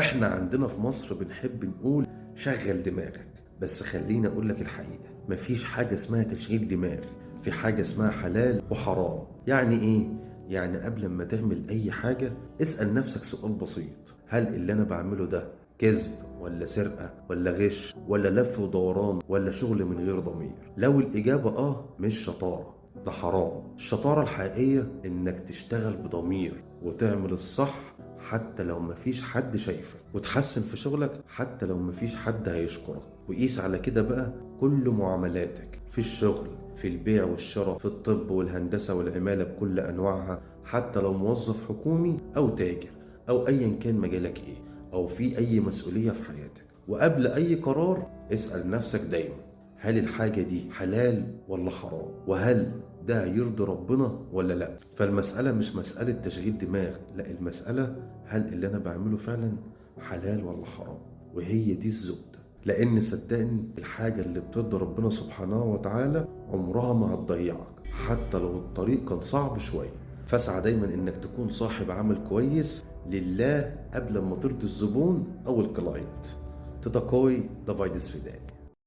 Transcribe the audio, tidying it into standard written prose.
احنا عندنا في مصر بنحب نقول شغل دماغك، بس خليني اقول لك الحقيقة، مفيش حاجة اسمها تشغيل دماغ، في حاجة اسمها حلال وحرام. يعني ايه؟ يعني قبل ما تعمل اي حاجة اسأل نفسك سؤال بسيط: هل اللي انا بعمله ده كذب ولا سرقة ولا غش ولا لف ودوران ولا شغل من غير ضمير؟ لو الإجابة مش شطارة، ده حرام. الشطارة الحقيقية إنك تشتغل بضمير وتعمل الصح حتى لو مفيش حد شايفك، وتحسن في شغلك حتى لو مفيش حد هيشكرك. وقيس على كده بقى كل معاملاتك في الشغل، في البيع والشراء، في الطب والهندسة والعمالة بكل أنواعها، حتى لو موظف حكومي أو تاجر أو أيا كان مجالك إيه، أو في أي مسؤولية في حياتك. وقبل أي قرار اسأل نفسك دايما: هل الحاجة دي حلال ولا حرام؟ وهل ده يرضي ربنا ولا لا؟ فالمسألة مش مسألة تشغيل دماغ، لا، المسألة هل اللي أنا بعمله فعلا حلال ولا حرام؟ وهي دي الزبدة. لأن صدقني الحاجة اللي بترضي ربنا سبحانه وتعالى عمرها ما هتضيعك حتى لو الطريق كان صعب شوية. فاسعى دايما إنك تكون صاحب عمل كويس لله قبل ما ترضي الزبون أو الكلاينت. تدكوي دافايدس فيداني.